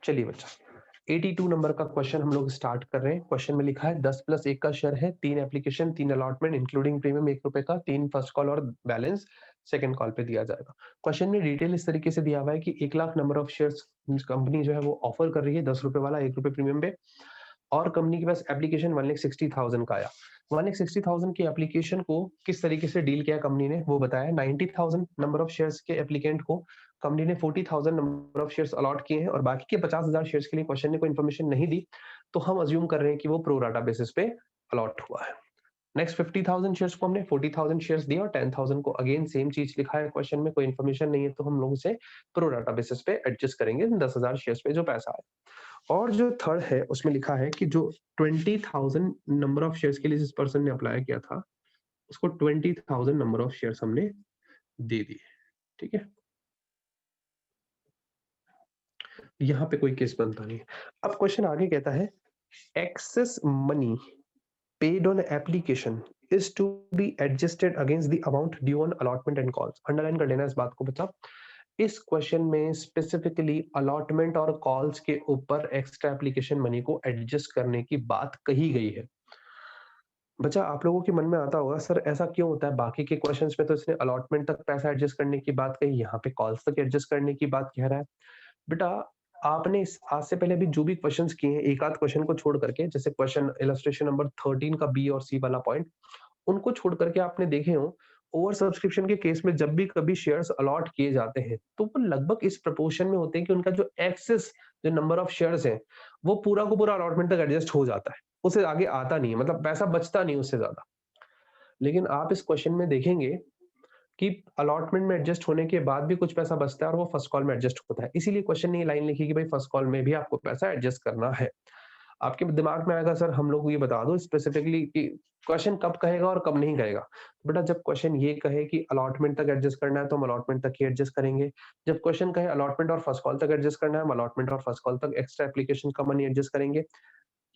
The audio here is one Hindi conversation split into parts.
चलिए बच्चा, 82 नंबर का क्वेश्चन हम लोग स्टार्ट कर रहे हैं। क्वेश्चन में लिखा है 10+1 का शेयर है, 3 एप्लीकेशन, 3 अलॉटमेंट इंक्लूडिंग प्रीमियम ₹1 का, 3 फर्स्ट कॉल और बैलेंस सेकंड कॉल पे दिया जाएगा। क्वेश्चन में डिटेल इस तरीके से दिया हुआ है कि 1 lakh number of shares company जो है वो ऑफर कर रही है ₹10 वाला, ₹1 प्रीमियम पे, और कंपनी के पास एप्लीकेशन 1,60,000 का आया। 1,60,000 की एप्लीकेशन को किस तरीके से डील किया कंपनी ने वो बताया। 90,000 नंबर ऑफ शेयर्स के एप्लीकेंट को कंपनी ने 40,000 नंबर ऑफ शेयर्स अलॉट किए हैं और बाकी के 50,000 शेयर्स के लिए क्वेश्चन ने कोई इन्फॉर्मेशन नहीं दी, तो हम अज्यूम कर रहे हैं कि वो प्रो राटा बेसिस पे अलॉट हुआ है। नेक्स्ट 50,000 शेयर्स को हमने 40,000 शेयर्स दिया और 10,000 को अगेन सेम चीज लिखा है क्वेश्चन में, कोई इन्फॉर्मेशन नहीं है तो हम लोग उसे प्रो राटा बेसिस पे एडजस्ट करेंगे 10,000 शेयर्स पे जो पैसा है। और जो थर्ड है उसमें लिखा है कि जो 20,000 नंबर ऑफ शेयर्स के लिए जिस पर्सन ने अप्लाई किया था उसको 20,000 नंबर ऑफ शेयर्स हमने दे दिए। ठीक है, यहाँ पे कोई केस बनता नहीं है। अब क्वेश्चन आगे कहता है excess money paid on application is to be adjusted against the amount due on allotment and calls। Underline कर लेना इस बात को बच्चा। इस क्वेश्चन में स्पेसिफिकली अलॉटमेंट और कॉल्स के ऊपर एक्स्ट्रा एप्लीकेशन मनी को एडजस्ट करने की बात कही गई है। बच्चा आप लोगों के मन में आता होगा सर ऐसा क्यों होता है, बाकी के क्वेश्चंस में तो इसने अलॉटमेंट तक पैसा एडजस्ट करने की बात कही, यहाँ पे कॉल्स तक एडजस्ट करने की बात कह रहा है। बेटा आपने आज से पहले भी जो भी क्वेश्चंस किए हैं एक आध क्वेश्चन को छोड़ करके, जैसे क्वेश्चन इलस्ट्रेशन नंबर 13 का बी और सी वाला पॉइंट, उनको छोड़ करके आपने देखे हो ओवर सब्सक्रिप्शन के केस में जब भी कभी शेयर्स अलॉट किए जाते हैं तो वो लगभग इस प्रपोर्शन में होते हैं कि उनका जो एक्सेस जो नंबर ऑफ शेयर्स है वो पूरा को पूरा अलॉटमेंट तक एडजस्ट हो जाता है, उससे आगे आता नहीं है, मतलब पैसा बचता नहीं उससे ज्यादा। लेकिन आप इस क्वेश्चन में देखेंगे कि अलॉटमेंट में एडजस्ट होने के बाद भी कुछ पैसा बचता है और वो फर्स्ट कॉल में एडजस्ट होता है, इसीलिए क्वेश्चन ने ये लाइन लिखी कि भाई फर्स्ट कॉल में भी आपको पैसा एडजस्ट करना है। आपके दिमाग में आएगा सर हम लोग को ये बता दो स्पेसिफिकली कि क्वेश्चन कब कहेगा और कब नहीं कहेगा। बेटा जब क्वेश्चन ये कहे कि अलॉटमेंट तक एडजस्ट करना है तो हम अलॉटमेंट तक ही एडजस्ट करेंगे। जब क्वेश्चन कहे अलॉटमेंट और फर्स्ट कॉल तक एडजस्ट करना है हम अलॉटमेंट और फर्स्ट कॉल तक एक्स्ट्रा एप्लीकेशन का मनी एडजस्ट करेंगे।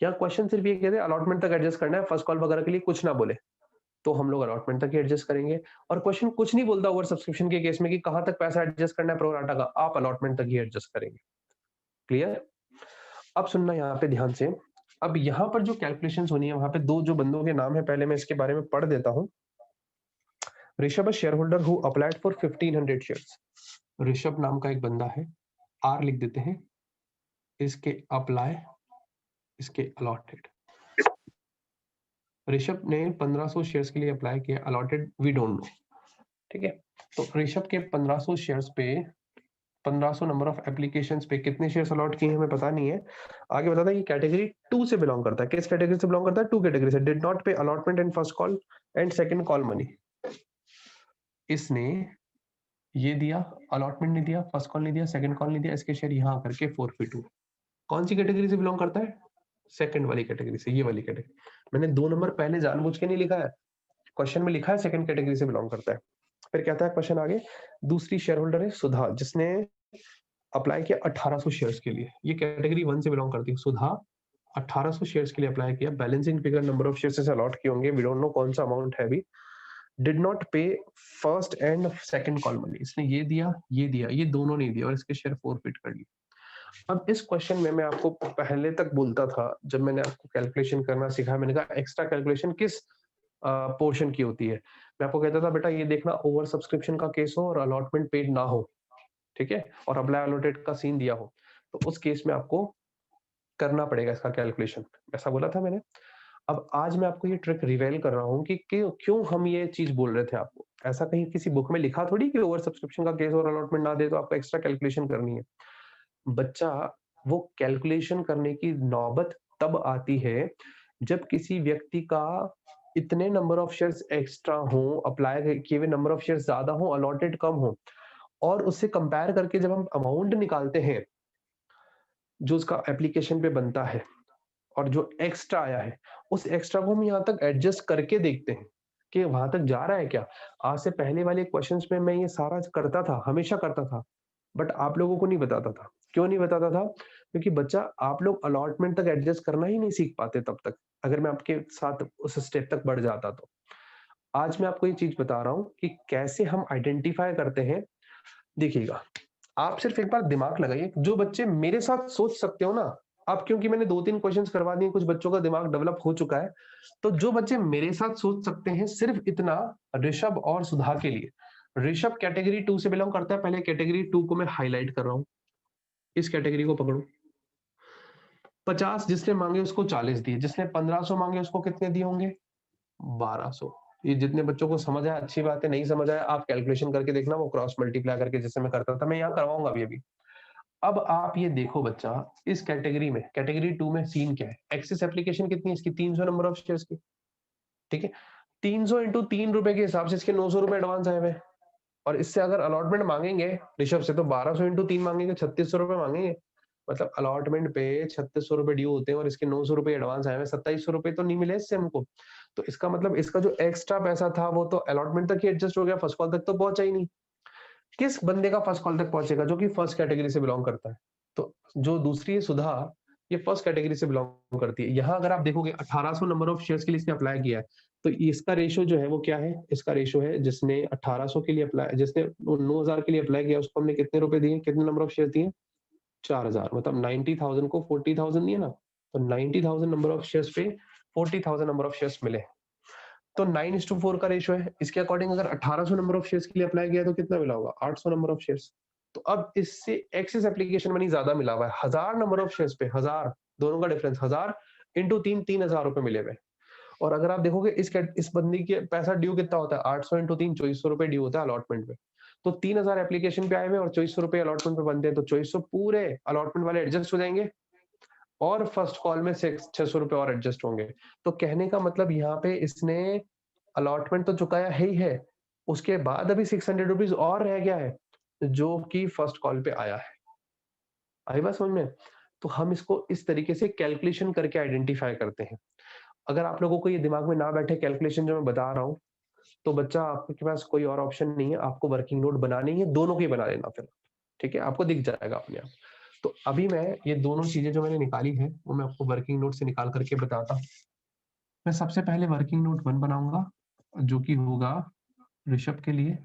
या क्वेश्चन सिर्फ ये कहते हैं अलॉटमेंट तक एडजस्ट करना है, फर्स्ट कॉल वगैरह के लिए कुछ ना बोले, तो हम लोग अलॉटमेंट तक ही एडजस्ट करेंगे। और क्वेश्चन कुछ नहीं बोलता ओवर सब्सक्रिप्शन के केस में कि कहां तक पैसा एडजस्ट करना है प्रो राटा का, आप अलॉटमेंट तक ही एडजस्ट करेंगे। क्लियर? अब सुनना यहाँ पे ध्यान से। अब यहाँ पर जो कैलकुलेशंस होनी है वहां पे दो जो बंदों के नाम है, पहले मैं इसके बारे में पढ़ देता हूँ। Rishabh share holder who applied for 1500 shares. Rishabh नाम का एक बंदा है, आर लिख देते हैं, इसके अप्लाई, इसके अलॉटेड। ऋषभ ने 1500 शेयर्स के लिए अप्लाई किया, अलॉटेड वी डोंट नो। ठीक है, तो ऋषभ के 1500 शेयर्स पे 1500 नंबर ऑफ एप्लीकेशंस पे कितने शेयर्स अलॉट किए हैं हमें पता नहीं है। आगे बताता है ये कैटेगरी 2 से बिलोंग करता है। किस कैटेगरी से बिलोंग करता है? 2 कैटेगरी से। डिड नॉट पे allotment and first call and second call money. इसने ये दिया, अलॉटमेंट नहीं दिया, फर्स्ट कॉल नहीं दिया, सेकंड कॉल नहीं दिया, इसके शेयर यहाँ करके फोरफिट हुए। कौन सी कैटेगरी से बिलोंग करता है? सेकंड वाली कैटेगरी से, ये वाली कैटेगरी। मैंने 2 नंबर पहले जानबूझ के नहीं लिखा है, क्वेश्चन में लिखा है सेकंड कैटेगरी से बिलोंग करता है। फिर कहता है क्वेश्चन आगे, दूसरी शेयर होल्डर है सुधा, जिसने अप्लाई किया 1800 शेयर्स के लिए। ये कैटेगरी 1 से बिलोंग करती है। सुधा 1800 शेयर्स के लिए अप्लाई किया, balancing figure number of shares से अलॉट किए होंगे, वी डोंट नो कौन सा अमाउंट है अभी। डिड नॉट पे first and second call money, इसने ये दिया, ये दोनों नहीं दिया और इसके शेयर फोरफिट कर लिए। अब इस क्वेश्चन में मैं आपको पहले तक बोलता था, जब मैंने आपको कैलकुलेशन करना सिखाया, मैंने कहा एक्स्ट्रा कैलकुलेशन किस पोर्शन की होती है। मैं आपको कहता था बेटा ये देखना ओवर सब्सक्रिप्शन का केस हो और अलॉटमेंट पेड ना हो, ठीक है, और अप्लाई अलॉटेड का सीन दिया हो, तो उस केस में आपको करना पड़ेगा इसका कैलकुलेशन, ऐसा बोला था मैंने। अब आज मैं आपको ये ट्रिक रिवेल कर रहा हूँ कि क्यों हम ये चीज बोल रहे थे आपको। ऐसा कहीं किसी बुक में लिखा थोड़ी कि ओवर सब्सक्रिप्शन का केस और अलॉटमेंट ना दे तो आपको एक्स्ट्रा कैलकुलेशन करनी है। बच्चा वो कैलकुलेशन करने की नौबत तब आती है जब किसी व्यक्ति का इतने नंबर ऑफ शेयर्स एक्स्ट्रा हो, अप्लाई किए हुए नंबर ऑफ शेयर्स ज्यादा हो, अलॉटेड कम हो, और उससे कंपेयर करके जब हम अमाउंट निकालते हैं जो उसका एप्लीकेशन पे बनता है और जो एक्स्ट्रा आया है, उस एक्स्ट्रा को हम यहाँ तक एडजस्ट करके देखते हैं कि वहां तक जा रहा है क्या। आज से पहले वाले क्वेश्चंस में मैं ये सारा करता था, हमेशा करता था, बट आप लोगों को नहीं बताता था। क्यों नहीं बताता था? क्योंकि बच्चा आप लोग अलॉटमेंट तक एडजस्ट करना ही नहीं सीख पाते तब तक, अगर मैं आपके साथ उस स्टेप तक बढ़ जाता तो। आज मैं आपको ये चीज बता रहा हूँ कि कैसे हम आइडेंटिफाई करते हैं। देखिएगा, आप सिर्फ एक बार दिमाग लगाइए, जो बच्चे मेरे साथ सोच सकते हो ना, अब क्योंकि मैंने 2-3 क्वेश्चंस करवा दिए, कुछ बच्चों का दिमाग डेवलप हो चुका है, तो जो बच्चे मेरे साथ सोच सकते हैं सिर्फ इतना, ऋषभ और सुधा के लिए। ऋषभ कैटेगरी 2 से बिलोंग करता है, पहले कैटेगरी 2 को मैं हाइलाइट कर रहा हूँ। इस कैटेगरी को पकड़ो। 50 जिसने मांगे उसको 40 दिए, जिसने 1500 मांगे उसको कितने दिए होंगे? 1200। ये जितने बच्चों को समझ आया अच्छी बात है, नहीं समझ आया आप कैलकुलेशन करके देखना, वो क्रॉस मल्टीप्लाई करके जैसे मैं करता था, मैं यहाँ करवाऊंगा अभी। अब आप ये देखो बच्चा, इस कैटेगरी में, कैटेगरी 2 में सीन क्या है? एक्सेस एप्लीकेशन कितनी है इसकी? 300 नंबर ऑफ शेयर्स की, ठीक है। 300 इंटू 3 रुपए के हिसाब से इसके 900 रुपए एडवांस आए हुए, और इससे अगर अलॉटमेंट मांगेंगे ऋषभ से, तो 1200 इंटू 3 मांगेंगे, 3600 रुपए मांगेंगे। मतलब अलॉटमेंट पे 3600 रुपए ड्यू होते हैं और इसके 900 रुपए एडवांस आए हुए, 2700 रुपए तो नहीं मिले इससे हमको। तो इसका मतलब इसका जो एक्स्ट्रा पैसा था वो तो अलॉटमेंट तक ही एडजस्ट हो गया, फर्स्ट कॉल तक तो पहुंचा ही नहीं। किस बंदे का फर्स्ट कॉल तक पहुंचेगा? जो कि फर्स्ट कैटेगरी से बिलोंग करता है। तो जो दूसरी है सुधा, ये फर्स्ट कैटेगरी से बिलोंग करती है। यहाँ अगर आप देखोगे 1800 नंबर ऑफ शेयर्स के लिए इसने अप्लाई किया है, तो इसका रेशियो जो है वो क्या है? इसका रेशियो है, जिसने 1800 के लिए अप्लाई, जिसने 9000 के लिए अप्लाई किया, उसको हमने कितने रुपए दिए, कितने नंबर ऑफ शेयर दिए? 4000। मतलब 90,000 को 40,000 दिए ना, तो 90,000 नंबर ऑफ शेयर्स पे 40,000 नंबर ऑफ शेयर्स मिले। तो 9:4 का रेशियो है। इसके अकॉर्डिंग अगर 1800 नंबर ऑफ शेयर्स के लिए अप्लाई किया तो कितना मिला होगा? 800 नंबर ऑफ शेयर्स। तो अब इससे एक्सेस एप्लीकेशन मनी ज्यादा मिला हुआ है, 1000 नंबर ऑफ शेयर्स पे, 1000, दोनों का डिफरेंस 1000 इंटू 3, 3000 रुपए मिले हुए। और अगर आप देखोगे इस बंदी के पैसा ड्यू कितना होता है? 800 इंटू 3, 2400 रुपए ड्यू होता है अलॉटमेंट पे। तो 3000 एप्लीकेशन पे आए हुए और 2400 रुपए अलॉटमेंट पे बनते हैं, तो 2400 पूरे अलॉटमेंट वाले एडजस्ट हो जाएंगे, और फर्स्ट कॉल में 600 रुपए और एडजस्ट होंगे। तो कहने का मतलब यहाँ पे इसने अलॉटमेंट तो चुकाया ही है, उसके बाद अभी 600 रुपीज और रह गया है, जो कि फर्स्ट कॉल पे आया है। आई बात समझ में? तो हम इसको इस तरीके से कैलकुलेशन करके आइडेंटिफाई करते हैं। अगर आप लोगों को ये दिमाग में ना बैठे कैलकुलेशन जो मैं बता रहा हूँ, तो बच्चा आपके पास कोई और ऑप्शन नहीं है, आपको वर्किंग नोट बनानी है, दोनों की बना लेना फिर, ठीक है? आपको दिख जाएगा अपने आप। तो अभी मैं ये दोनों चीजें जो मैंने निकाली है, वो मैं आपको वर्किंग नोट से निकाल करके बताता हूँ। मैं सबसे पहले वर्किंग नोट 1 बनाऊंगा, जो कि होगा ऋषभ के लिए।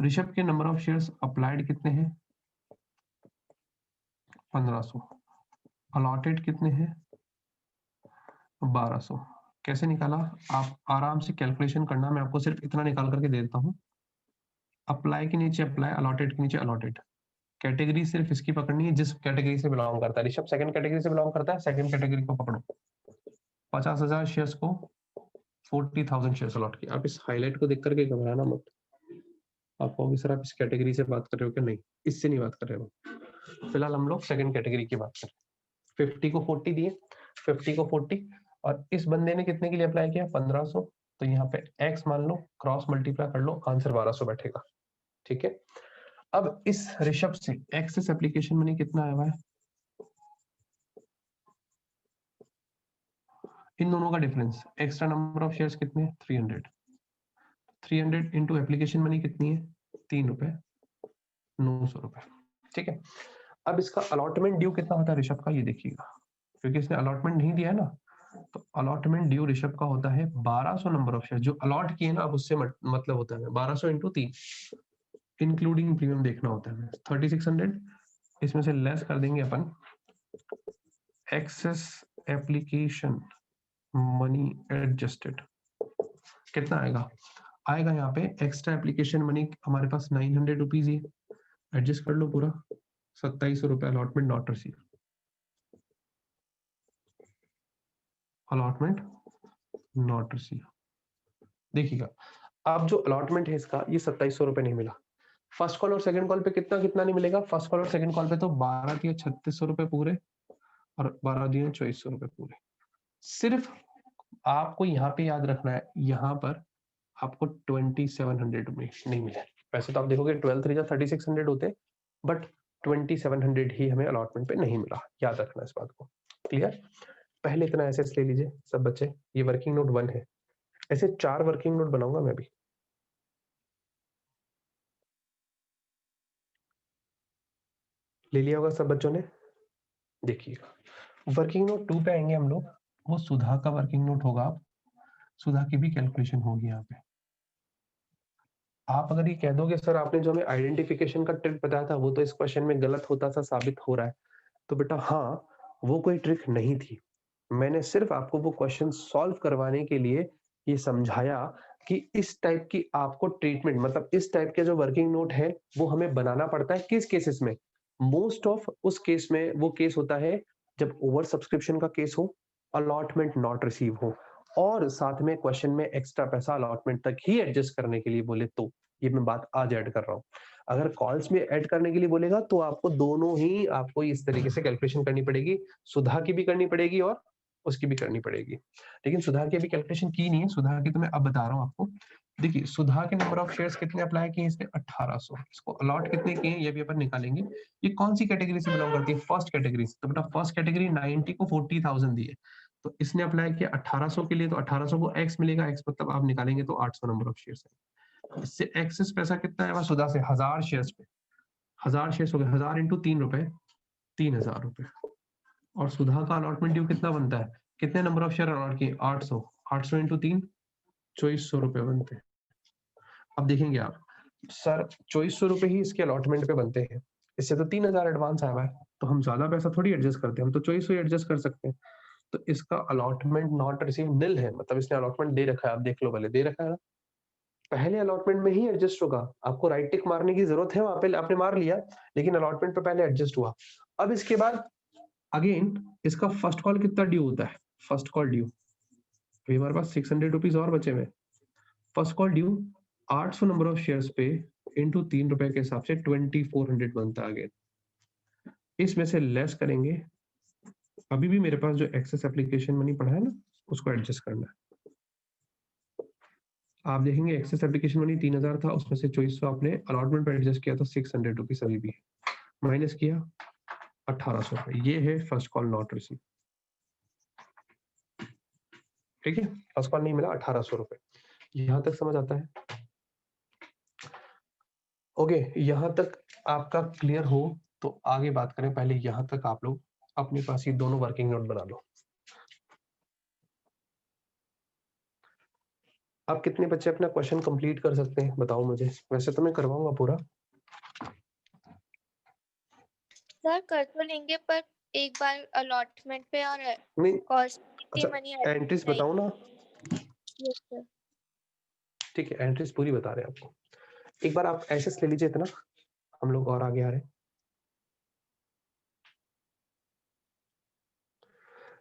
ऋषभ के नंबर ऑफ शेयर्स अप्लाइड कितने हैं? 1500। अलॉटेड कितने हैं? 1200। कैसे निकाला? आप आराम से कैलकुलेशन करना, मैं आपको सिर्फ इतना निकाल करके दे देता हूँ। अप्लाई के नीचे अप्लाई, अलॉटेड के नीचे अलॉटेड। कैटेगरी सिर्फ इसकी पकड़नी है जिस कैटेगरी से बिलोंग करता है। ऋषभ सेकंड कैटेगरी से बिलोंग करता है, सेकंड कैटेगरी को पकड़ो। 50,000 शेयर्स को 40,000 शेयर्स अलॉट किया। आप इस हाईलाइट को देख करके घबराना मत। आप कहोगे सर आप इस कैटेगरी से बात कर रहे हो क्या? नहीं, इससे नहीं बात कर रहे हो। फिलहाल हम लोग सेकंड कैटेगरी की बात करें। 50 को 40 दिए, 50 को 40, और इस बंदे ने कितने के लिए अप्लाई किया? 1500। तो यहाँ पे x मान लो, क्रॉस मल्टीप्लाई कर लो, आंसर 1200 बैठेगा, ठीक है। अब इस ऋषभ से एक्सेस एप्लीकेशन मनी कितना आया हुआ है? इन दोनों का difference, extra number of shares कितने? 300। 300 इंटू एप्लीकेशन मनी कितनी है? 3 रुपए, 900 रुपए, ठीक है। अब इसका अलॉटमेंट ड्यू कितना होता है ऋषभ का, ये देखिएगा, क्योंकि इसने अलॉटमेंट नहीं दिया है ना, तो अलॉटमेंट ड्यू ऋषभ का होता है 1200 नंबर ऑफ शेयर जो अलॉट किए ना, अब उससे मतलब होता है 1200 इंटू 3, इंक्लूडिंग प्रीमियम देखना होता है 3600। इसमें से लेस कर देंगे अपन एक्सेस एप्लीकेशन मनी एडजस्टेड, कितना आएगा? आएगा यहाँ पे एक्स्ट्रा एप्लीकेशन मनी हमारे पास 900 रुपीज ही, एडजस्ट कर लो पूरा, 2700 रुपए allotment not receive, allotment not receive. देखिएगा, अब जो अलॉटमेंट है इसका, ये 2700 रुपए नहीं मिला। फर्स्ट कॉल और सेकंड कॉल पे कितना कितना नहीं मिलेगा? फर्स्ट कॉल और सेकंड कॉल पे तो 12 दिए 3600 रुपए पूरे, और 12 दिए 2400 रुपए पूरे। सिर्फ आपको यहाँ पे याद रखना है, यहाँ पर आपको 2700 में नहीं मिले। वैसे तो आप देखोगे 12 3 3600 होते, बट 2700 ही हमें अलॉटमेंट पे नहीं मिला, याद रखना इस बात को। क्लियर? पहले इतना एसेस ले लीजिए सब बच्चे, ये वर्किंग नोट 1 है। ऐसे 4 वर्किंग नोट बनाऊंगा मैं भी। ले लिया होगा सब बच्चों ने? देखिएगा, वर्किंग नोट 2 पे आएंगे हम लोग, वो सुधा का वर्किंग नोट होगा। सुधा की भी कैलकुलेशन होगी यहाँ पे। आप अगर ये कह दोगे सर आपने जो हमें आइडेंटिफिकेशन का ट्रिक बताया था वो तो इस क्वेश्चन में गलत होता सा साबित हो रहा है, तो बेटा हाँ, वो कोई ट्रिक नहीं थी। मैंने सिर्फ आपको वो क्वेश्चन सॉल्व करवाने के लिए ये समझाया कि इस टाइप की आपको ट्रीटमेंट मतलब इस टाइप के जो वर्किंग नोट है वो हमें बनाना पड़ता है किस केसेस में। मोस्ट ऑफ उस केस में वो केस होता है जब ओवर सब्सक्रिप्शन का केस हो, अलॉटमेंट नॉट रिसीव हो और साथ में क्वेश्चन में एक्स्ट्रा पैसा अलॉटमेंट तक ही एडजस्ट करने के लिए बोले, तो ये मैं बात आज ऐड कर रहा हूँ। अगर कॉल्स में ऐड करने के लिए बोलेगा तो आपको दोनों ही आपको इस तरीके से कैलकुलेशन करनी पड़ेगी, सुधा की भी करनी पड़ेगी और उसकी भी करनी पड़ेगी। लेकिन सुधा की अभी कैलकुलेशन की नहीं है, सुधा की तो मैं अब बता रहा हूँ आपको। देखिए सुधा के नंबर ऑफ शेयर्स कितने अप्लाई किए इसने 1800, इसको अलॉट कितने किए ये भी अपन निकालेंगे। ये कौन सी कैटेगरी से बिलोंग करती है? फर्स्ट कैटेगरी से। तो बेटा फर्स्ट कैटेगरी 90 को 40,000 दी है, तो इसने अप्लाई किया 1800 के लिए, तो 1800 को एक्स मिलेगा, एक्स मतलब आप निकालेंगे तो 800 नंबर ऑफ शेयर्स है। इससे एक्सेस पैसा कितना है सुधा से 1000 शेयर्स पे, 1000 शेयर्स हो गए, 1000 इंटू 3 रुपए, 3000 रुपए। और सुधा का अलॉटमेंट ड्यू कितना बनता है? कितने नंबर ऑफ शेयर अलॉट किए? 800, 800 इंटू 3 2400 रुपए बनते हैं। अब देखेंगे आप सर 2400 रुपए ही इसके अलॉटमेंट पे बनते हैं, इससे तो 3000 एडवांस आया हुआ है, तो हम ज्यादा पैसा थोड़ी एडजस्ट करते हैं, हम तो 2400 ही एडजस्ट कर सकते हैं। तो इसका अलॉटमेंट नॉट रिसीव निल है, मतलब इसने अलॉटमेंट दे रखा है, आप देख लो पहले दे रखा है ना, पहले अलॉटमेंट में ही एडजस्ट होगा। आपको राइट टिक मारने की जरूरत है, वहां पे आपने मार लिया, लेकिन अलॉटमेंट पे पहले एडजस्ट हुआ। अब इसके बाद अगेन इसका फर्स्ट कॉल कितना ड्यू होता है? फर्स्ट कॉल ड्यू अभी हमारे पास 600 रुपीज और बचे हुए। First call due 800 number of shares पे इंटू 3 रुपए के हिसाब से 2400 बनता है। अगेन इसमें से लेस करेंगे, अभी भी मेरे पास जो एक्सेस एप्लीकेशन मनी पड़ा है ना उसको एडजस्ट करना है। आप देखेंगे एक्सेस एप्लीकेशन मनी 3000 था, उसमें से 2400 आपने अलॉटमेंट पे एडजस्ट किया था, 600 रुपीज अभी भी माइनस किया 1800 रुपए। ये है फर्स्ट कॉल नॉट रिसीव। ठीक है, फर्स्ट कॉल नहीं मिला 1800 रुपए। यहां तक समझ आता है? ओके, यहां तक आपका क्लियर हो तो आगे बात करें। पहले यहां तक आप लोग अपने पास ये दोनों वर्किंग नोट बना लो। आप कितने बच्चे अपना क्वेश्चन कंप्लीट कर सकते हैं बताओ मुझे, वैसे तो मैं करवाऊंगा पूरा। सर कर तो लेंगे पर एक बार अलॉटमेंट पे और नहीं कॉस्ट की अच्छा, मनी एंट्रीज बताओ ना। Yes sir. ठीक है, एंट्रीज पूरी बता रहे हैं आपको। एक बार आप एसेस ले लीजिए इतना, हम लोग और आगे आ रहे हैं।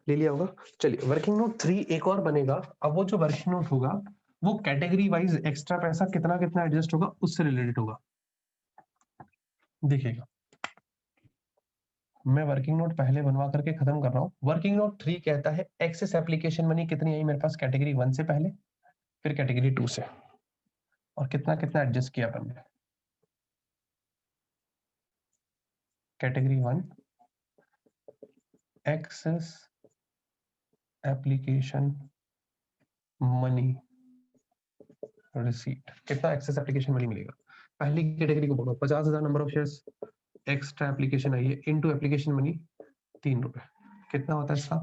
ले लिया होगा। चलिए वर्किंग नोट 3 एक और बनेगा। अब वो जो वर्किंग नोट होगा वो कैटेगरी वाइज एक्स्ट्रा पैसा कितना कितना एडजस्ट होगा उससे रिलेटेड होगा। देखिएगा मैं वर्किंग नोट पहले बनवा करके खत्म कर रहा हूँ। वर्किंग नोट 3 कहता है एक्सेस एप्लीकेशन मनी कितनी आई मेरे पास कैटेगरी 1 से पहले, फिर कैटेगरी 2 से, और कितना कितना एडजस्ट किया अपन ने। Category 1 excess application money receipt, कितना एक्सेस एप्लीकेशन मनी मिलेगा। पहली कैटेगरी को बोलो 50,000 number of shares, extra application आई है इनटू एप्लीकेशन मनी 3 रुपए, कितना होता है इसका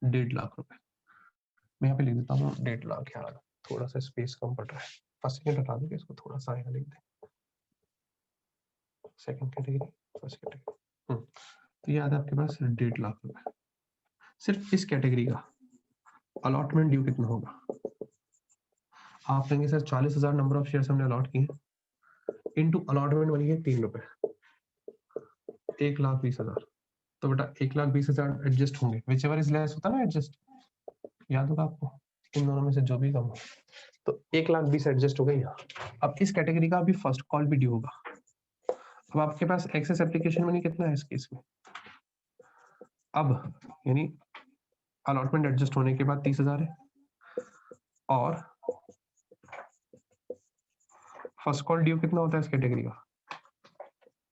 1.5 लाख रुपए। मैं यहाँ पे लिख देता हूँ 1.5 लाख, यार थोड़ा सा स्पेस कम पड़ रहा है, फर्स्ट सेकंड हटा दोगे इसको, थोड़ा सा आएगा लिख दे। सेकंड कैटेगरी, फर्स्ट कैटेगरी, तो ये आता है आपके पास 1.5 लाख रुपए। सिर्फ इस कैटेगरी का अलॉटमेंट ड्यू कितना होगा? आप कहेंगे सर 40,000 नंबर ऑफ शेयर्स हमने अलॉट किए, इनटू अलॉटमेंट बनी है 3 रुपए, 1,20,000। तो बेटा 1,20,000 एडजस्ट होंगे, विच एवर इज लेस होता है ना एडजस्ट, याद होगा आपको, इन दोनों में से जो भी कम हो, तो 1,20,000 एडजस्ट हो गई यहाँ। अब इस कैटेगरी का भी फर्स्ट कॉल भी ड्यू होगा। अब आपके पास एक्सेस एप्लीकेशन मनी कितना है इस केस में? अब यानी अलॉटमेंट एडजस्ट होने के बाद 30,000 है, और फर्स्ट कॉल ड्यू कितना होता है इस कैटेगरी का?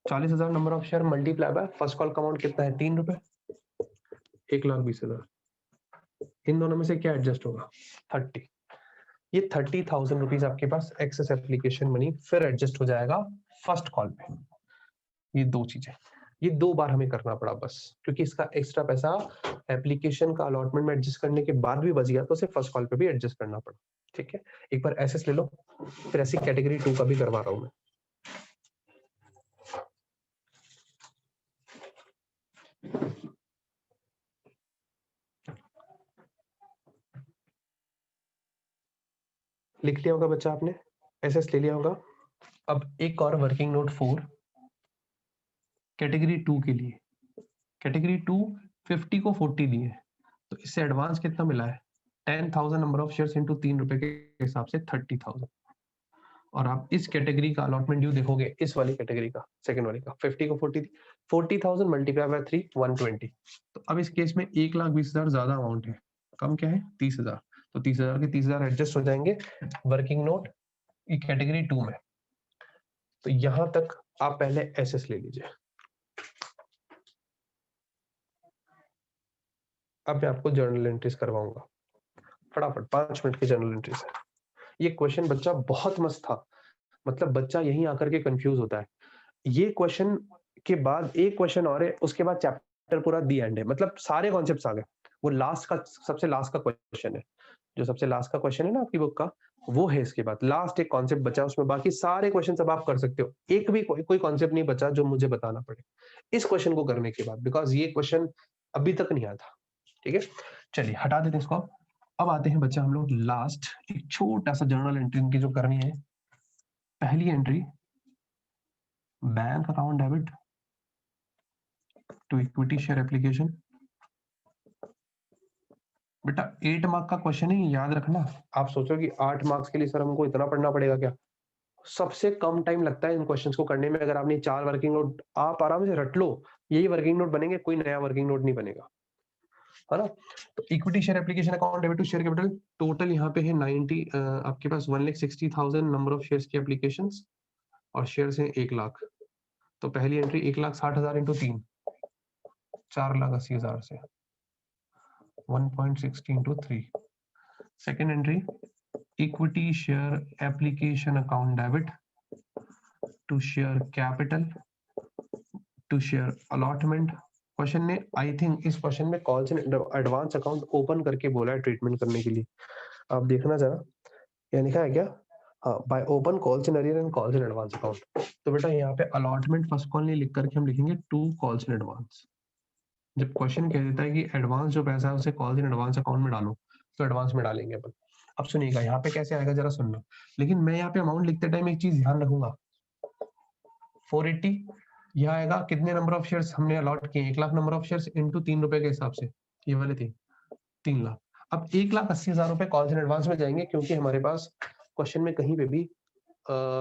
40,000 number of share multiply by first call का अमाउंट कितना है 3 रुपए, 1,20,000। इन दोनों में से क्या एडजस्ट होगा? 30। ये 30,000 रुपीज आपके पास एक्सेस एप्लीकेशन मनी फिर एडजस्ट हो जाएगा फर्स्ट कॉल पे। ये दो चीजें, ये 2 बार हमें करना पड़ा बस, क्योंकि इसका एक्स्ट्रा पैसा एप्लीकेशन का अलॉटमेंट में एडजस्ट करने के बाद भी बच गया, तो उसे फर्स्ट कॉल पे भी एडजस्ट करना पड़ा। ठीक है, एक बार एसएस ले लो, फिर ऐसी कैटेगरी 2 का भी करवा रहा हूं मैं। लिख लिया होगा बच्चा आपने, एसएस ले लिया होगा। अब एक और वर्किंग नोट 4 कैटेगरी 2 के लिए। कैटेगरी 2 50 को 40 दिए, तो इससे एडवांस कितना मिला है? 10,000 नंबर ऑफ शेयर्स इंटू 3 रुपए के हिसाब से 30,000। और आप इस कैटेगरी का अलॉटमेंट ड्यू देखोगे, इस वाली कैटेगरी का, सेकंड वाली का, 50 को 40 40,000 मल्टीप्लाई बाय 3 120। तो अब इस केस में 1,20,000 ज्यादा अमाउंट है, कम क्या है? 30,000। तो 30,000 के 30,000 एडजस्ट हो जाएंगे वर्किंग नोट कैटेगरी 2 में। तो यहां तक आप पहले एसएस ले लीजिए। अब मैं आपको जर्नल एंट्रीज करवाऊंगा, फटाफट 5 मिनट की जर्नल एंट्रीज है। ये क्वेश्चन बच्चा बहुत मस्त था, मतलब बच्चा यहीं आकर के कंफ्यूज होता है। ये क्वेश्चन के बाद एक क्वेश्चन और है, उसके बाद चैप्टर पूरा दी एंड है, मतलब सारे कॉन्सेप्ट्स आ गए। वो लास्ट का, सबसे लास्ट का क्वेश्चन है, जो सबसे लास्ट का क्वेश्चन है ना आपकी बुक का, वो है इसके बाद लास्ट एक कॉन्सेप्ट बचा, उसमें बाकी सारे क्वेश्चन सब आप कर सकते हो। एक भी कोई कॉन्सेप्ट नहीं बचा जो मुझे बताना पड़े इस क्वेश्चन को करने के बाद, बिकॉज ये क्वेश्चन अभी तक नहीं आया था। ठीक है, चलिए हटा देते हैं इसको। अब आते हैं बच्चा हम लोग लास्ट एक छोटा सा जर्नल एंट्री की जो करनी है। पहली entry, bank account debit to equity share application. बेटा 8 मार्क का क्वेश्चन है, याद रखना। आप सोचो कि 8 मार्क्स के लिए सर हमको इतना पढ़ना पड़ेगा क्या? सबसे कम टाइम लगता है इन क्वेश्चंस को करने में। अगर आपने 4 वर्किंग नोट आप आराम से रट लो, यही वर्किंग नोट बनेंगे, कोई नया वर्किंग नोट नहीं बनेगा, है ना? तो equity share application account debit to share capital, total यहाँ पे है 90, आपके पास 1,60,000 नंबर ऑफ शेयर्स की एप्लीकेशंस और शेयर्स हैं 1 लाख। तो पहली एंट्री 1,60,000 इंटू 3, 4,80,000 से 1.60 into 3। Second entry, equity share application account debit to share capital to share allotment. Question ने आई थिंक इस क्वेश्चन में calls and advance account open करके बोला है ट्रीटमेंट करने के लिए। आप देखना जरा, क्या लिखा है क्या? हाँ, bye open calls in arrear and calls in advance account. तो बेटा यहाँ पे अलॉटमेंट फर्स्ट कॉल नहीं लिख करके हम लिखेंगे टू कॉल्स इन एडवांस। जब क्वेश्चन कह देता है कि एडवांस जो पैसा है उसे कॉल्स इन एडवांस अकाउंट में डालो, तो एडवांस में डालेंगे अपन। अब सुनिएगा यहाँ पे कैसे आएगा जरा सुनना, लेकिन मैं यहाँ पे अमाउंट लिखते टाइम एक चीज ध्यान रखूंगा, 480 यह आएगा कितने नंबर ऑफ शेयर्स हमने अलॉट किए, 1 lakh number of shares into 3 रुपए के हिसाब से, ये वाले थे 3 लाख। अब 1,80,000 रुपए कॉल्स इन एडवांस में जाएंगे, क्योंकि हमारे पास क्वेश्चन में कहीं पे भी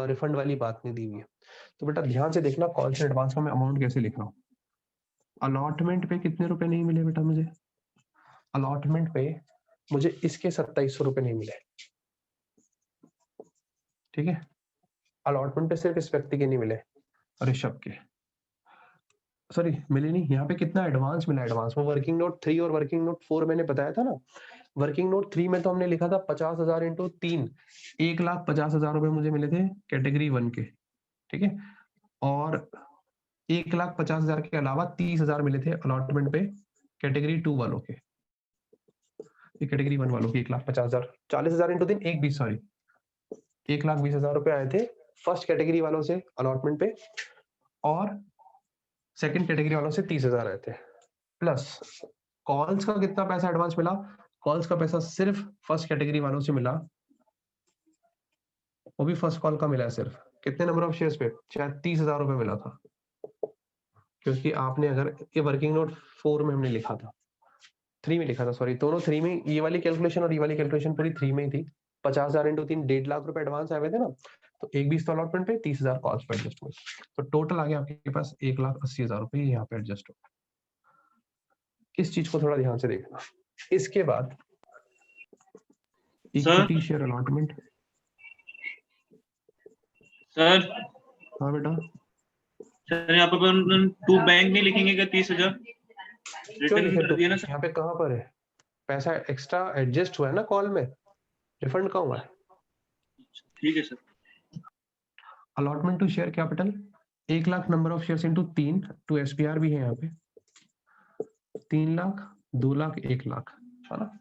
रिफंड वाली बात नहीं दी हुई है। तो बेटा ध्यान से देखना, कॉल्स इन एडवांस का मैं अमाउंट कैसे लिख रहा हूँ। अलॉटमेंट पे कितने रुपए नहीं मिले बेटा मुझे? अलॉटमेंट पे मुझे इसके 2,700 रुपए नहीं मिले। ठीक है, अलॉटमेंट पे सिर्फ इस व्यक्ति के नहीं मिले, ऋषभ के, सॉरी मिले नहीं। यहाँ पे कितना एडवांस मिला? एडवांस में वर्किंग नोट 3 और वर्किंग नोट 4 मैंने बताया था ना। वर्किंग नोट 3 में तो हमने लिखा था 50,000 इंटू 3, 1,50,000 रुपए मुझे मिले थे कैटेगरी 1 के। ठीक है, और 1,50,000 के अलावा 30,000 मिले थे अलॉटमेंट पे कैटेगरी 2 वालों के। कैटेगरी 1 वालों के 1,50,000, 40,000 इंटू 3 1,20, सॉरी 1,20,000 रुपए आए थे फर्स्ट कैटेगरी वालों से अलॉटमेंट पे, और सेकंड कैटेगरी वालों से 30,000 आए थे। प्लस कॉल्स का कितना पैसा एडवांस मिला? कॉल्स का पैसा सिर्फ फर्स्ट कैटेगरी वालों से मिला, वो भी फर्स्ट कॉल का मिला है सिर्फ, कितने नंबर ऑफ शेयर्स पे? शायद 30,000 रुपए मिला था, क्योंकि आपने अगर ये वर्किंग नोट 4 में हमने लिखा था, 3 में लिखा था, सॉरी दोनों 3 में, ये वाली कैलकुलेशन और ये वाली कैलकुलेशन पूरी 3 में ही थी। 50,000 इंटू 3 1.5 लाख रुपए एडवांस आए हुए थे ना, तो 1,20 तो अलॉटमेंट पे, 30,000 कॉल्स पे एडजस्ट हुए, तो टोटल आ गया आपके पास 1,80,000 रुपए यहाँ पे एडजस्ट हो। इस चीज को थोड़ा ध्यान से देखना। इसके बाद इक्विटी शेयर अलॉटमेंट। सर हाँ बेटा, सर यहाँ पर टू बैंक नहीं लिखेंगे क्या? 30,000 क्यों लिखे? रिटर्न कर दिया ना यहाँ पे कहाँ पर है पैसा एक्स्ट्रा एडजस्ट हुआ है ना कॉल में, रिफंड कहाँ हुआ है? ठीक है sir. Allotment to share capital 1 lakh number of shares into 3 to SPR भी है यहाँ पे 3 लाख 2 लाख 1 लाख है ना।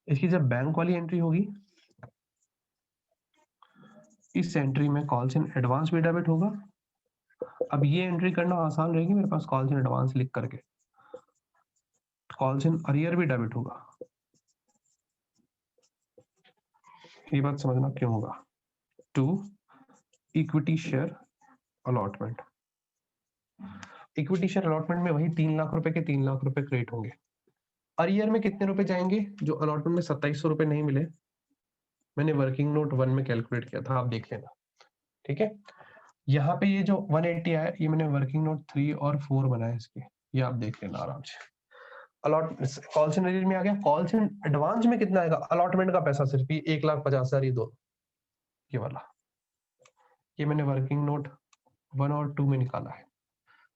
इसकी जब बैंक वाली एंट्री होगी इस एंट्री में कॉल्स इन एडवांस भी डेबिट होगा। अब ये एंट्री करना आसान रहेगी मेरे पास कॉल्स इन एडवांस लिख करके, कॉल्स इन अरियर भी डेबिट होगा। ये बात समझना क्यों होगा। To equity share allotment, equity share allotment में वही 3 लाख रुपए के 3 लाख रुपए क्रेडिट होंगे। अरियर में कितने रुपए जाएंगे, जो अलॉटमेंट में 2700 रुपए नहीं मिले, मैंने वर्किंग नोट 1 में कैलकुलेट किया था, आप देख लेना। ठीक है, यहाँ पे ये जो 180 आया ये मैंने वर्किंग नोट 3 और 4 बनाया इसके, ये आप देख लेना आराम से। अलॉट कॉल्स इन अरियर में आ गया। कॉल्स इन एडवांस में कितना आएगा, अलॉटमेंट का पैसा सिर्फ ये 1,50,000 ये दो, ये वाला, ये मैंने वर्किंग नोट 1 और 2 में निकाला है।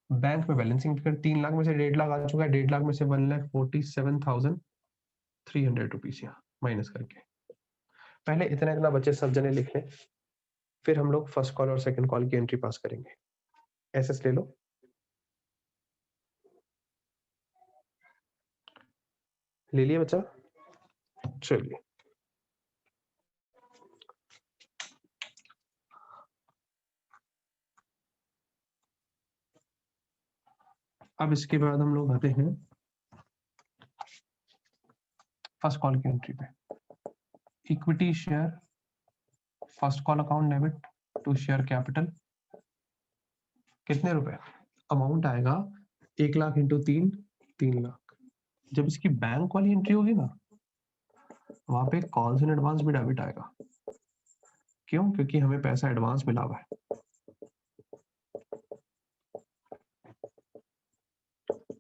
बैंक में बैलेंसिंग फिगर 3 लाख में से 1.5 लाख आ चुका है, 1.5 लाख में से 1,47,300 रुपीज यहाँ माइनस करके। पहले इतना इतना बच्चे सब जने लिख लें, फिर हम लोग फर्स्ट कॉल और सेकंड कॉल की एंट्री पास करेंगे। एसएस ले लो, ले लिया बच्चा, चलिए अब इसके बाद हम लोग आते हैं फर्स्ट कॉल की एंट्री पे। Equity share first call account debit to share capital, कितने रुपए, अमाउंट आएगा 1 लाख इंटू 3 3 लाख। जब इसकी बैंक वाली एंट्री होगी ना वहां पे कॉल्स इन एडवांस भी डेबिट आएगा। क्यों, क्योंकि हमें पैसा एडवांस मिला हुआ है।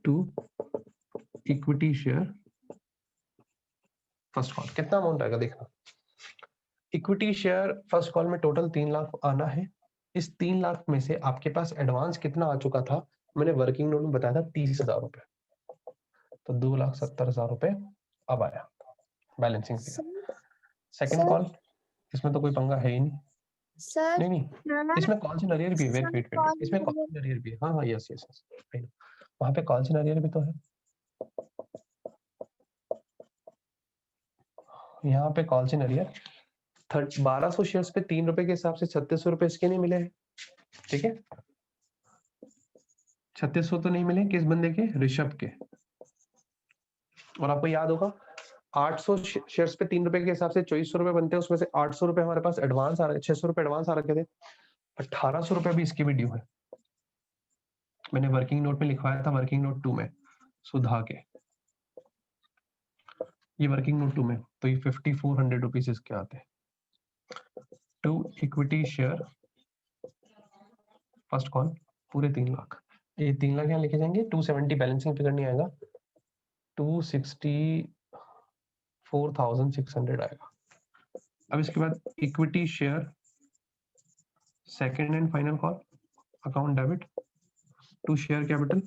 To equity share first call, कितना अमाउंट आएगा देखना। इक्विटी शेयर फर्स्ट कॉल में टोटल 3 लाख आना है। इस 3 लाख में से आपके पास एडवांस कितना आ चुका था, मैंने वर्किंग नोट में बताया था 30,000 रुपए, तो 2,70,000 रुपए अब आया बैलेंसिंग फिगर। सेकंड कॉल, इसमें तो कोई पंगा है ही नहीं। सर नहीं इसमें कॉल्स इन अरियर भी है, वेट इसमें कॉल्स इन अरियर भी है। हाँ यस वहां पे कॉल्स इन अरियर भी तो है, यहाँ पे कॉल्स इन अरियर 1200 शेयर्स पे 3 रुपए के हिसाब से 3600 रुपए इसके नहीं मिले हैं। ठीक है, 3600 तो नहीं मिले किस बंदे के, ऋषभ के। और आपको याद होगा 800 शेयर्स पे 3 रुपए के हिसाब से 2400 रुपए बनते हैं, उसमें से 800 रुपए हमारे पास एडवांस आ रहे, 600 रुपए एडवांस आ रखे थे, 1800 रुपए भी इसकी भी ड्यू है। मैंने वर्किंग नोट में लिखवाया था, वर्किंग नोट 2 में सुधा के, ये वर्किंग नोट 2 में, तो ये 5400 रुपीज इसके आते हैं। To equity share first call पूरे 3 लाख, ये 3 लाख यहाँ लिखे जाएंगे। 270 बैलेंसिंग फिगर नहीं आएगा, 264,600 आएगा। अब इसके बाद equity share second and final call account debit to share capital,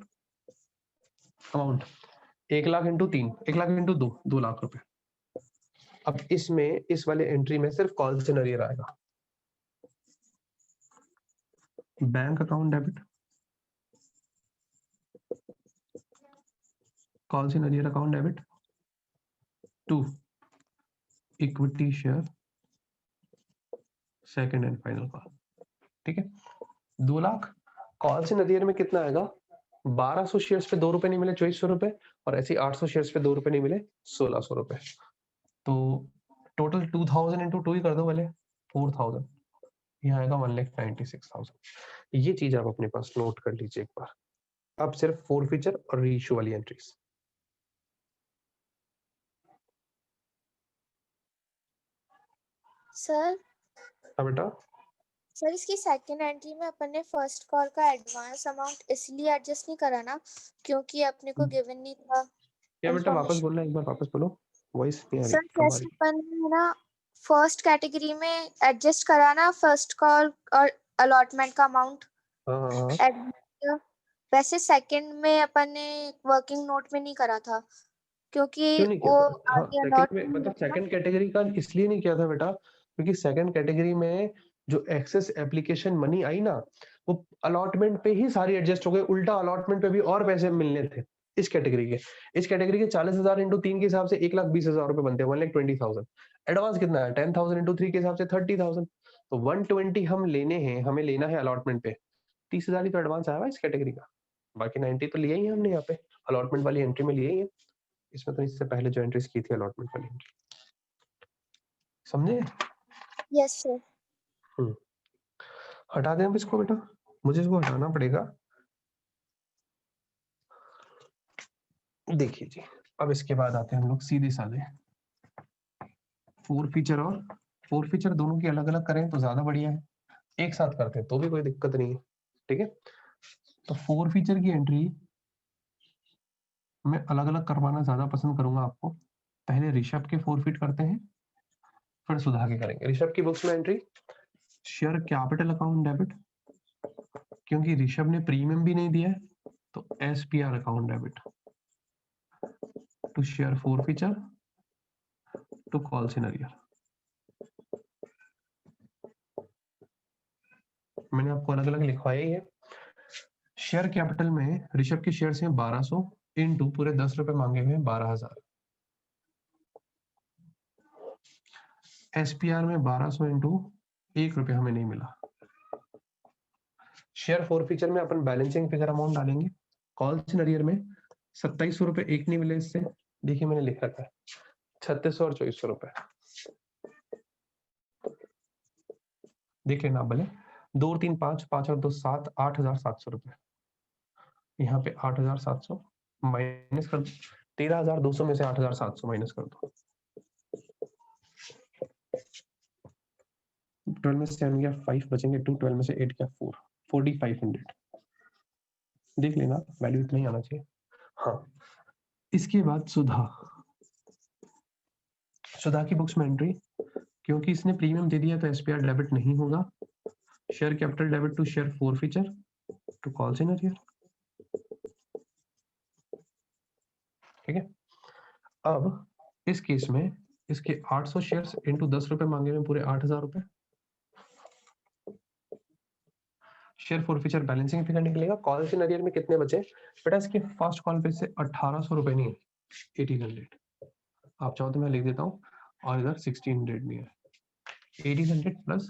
amount 1 lakh into 3, 1 lakh into 2, 2 lakh रुपए। अब इसमें इस वाले एंट्री में सिर्फ कॉल्स इन अरियर आएगा। Bank account debit, calls in arrear account debit to equity share second and final call. ठीक है, 2 लाख कॉल्स इन अरियर में कितना आएगा, 1200 शेयर्स पे 2 रुपए नहीं मिले 2400 रुपए, और ऐसे 800 शेयर्स पे 2 रुपए नहीं मिले 1600 रुपए। तो टोटल 2000 इंटू 2 ही कर दो पहले, 4000, यहाँ आएगा 1,96,000। ये चीज आप अपने पास नोट कर लीजिए एक बार। अब सिर्फ फोरफीचर और रीइश्यू वाली एंट्रीज। सर हाँ बेटा, सर इसकी सेकंड एंट्री में अपन ने फर्स्ट कॉल का एडवांस अमाउंट इसलिए एडजस्ट नहीं करा ना क्योंकि अपने को गिवन नहीं था। क्या बेटा वापस बोलना, एक बार वापस बोलो, वॉइस नहीं आ रही सर जैसे अपन ने ना फर्स्ट कैटेगरी में एडजस्ट करा ना फर्स्ट कॉल और अलॉटमेंट का अमाउंट, वैसे सेकंड में अपन ने वर्किंग नोट में नहीं करा था क्योंकि वो आगे अलॉट में, मतलब सेकंड कैटेगरी का इसलिए नहीं किया था बेटा क्योंकि सेकंड कैटेगरी में जो एक्सेस एप्लीकेशन मनी आई ना वो अलॉटमेंट पे ही सारी एडजस्ट हो गए, उल्टा अलॉटमेंट पे भी और पैसे मिलने थे इस कैटेगरी के। इस कैटेगरी के 40,000 इंटू 3 के हिसाब से 1,20,000 रुपए बनते हैं, 1,20,000। एडवांस कितना है? 10,000 इंटू 3 के हिसाब से 30,000। तो 120 हम लेने हैं, हमें लेना है अलॉटमेंट पे। 30,000 ही तो एडवांस आया हुआ इस कैटेगरी का, बाकी 90 तो लिया ही है हमने यहाँ पे अलॉटमेंट वाली एंट्री में लिए ही है। इसमें तो इससे पहले जो एंट्रीज की थी अलॉटमेंट वाली एंट्री, समझे? Yes sir. हटा दें अब इसको बेटा, मुझे इसको हटाना पड़ेगा। देखिए जी, अब इसके बाद आते हैं हम लोग सीधे साधे फोर फीचर, और फोर फीचर दोनों की अलग अलग करें तो ज्यादा बढ़िया है, एक साथ करते हैं तो भी कोई दिक्कत नहीं है, ठीक है। तो फोर फीचर की एंट्री मैं अलग अलग करवाना ज्यादा पसंद करूंगा आपको। पहले ऋषभ के फोरफिट करते हैं, फिर सुधा के करेंगे। ऋषभ की बुक्स में entry share capital account debit, क्योंकि ऋषभ ने प्रीमियम भी नहीं दिया है, तो SPR account debit to share forfeiture to call scenario. मैंने आपको अलग अलग लिखवाया ही है। शेयर कैपिटल में ऋषभ के शेयर हैं 1200 इंटू पूरे 10 रुपए मांगे हुए 12,000। एसपीआर में 1200 इंटू 1 रुपया हमें नहीं मिला। शेयर फोर फीचर में अपन बैलेंसिंग फिगर अमाउंट डालेंगे। कॉल सिनेरियो में 2700 रुपए एक नहीं मिले इससे, देखिए मैंने लिख रखा है 3600 और 2400 रुपए, देख लेना आप भले। 2 और 3 5, 5 और 2 7, 8,700 रुपए। यहाँ पे 8,700 माइनस कर दो, 13,200 में से 8,700 माइनस कर दो। 12 में से 7 गया 5 बचेंगे 2, 12 में से 8 गया 4, 4,500 देख लेना, वैल्यू इतना ही आना चाहिए। हाँ, इसके बाद सुधा की बुक्स में एंट्री, क्योंकि इसने प्रीमियम दे दिया तो एसपीआर डेबिट नहीं होगा। Share capital debit to share forfeiture to call scenario, ठीक है। अब इस केस में इसके 800 शेयर्स इंटू 10 रुपए मांगे हुए पूरे 8,000 रुपए। Share four feature balancing figure निकलेगा। कॉल सिनेरियो में कितने बचे बेटा? इसके फर्स्ट कॉल पे से 1,800 रुपए नहीं, 1,800। आप चाहो तो मैं लिख देता हूँ, और इधर 1,600 नहीं है, 1,800 प्लस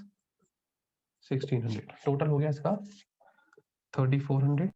1,600 टोटल हो गया इसका 3,400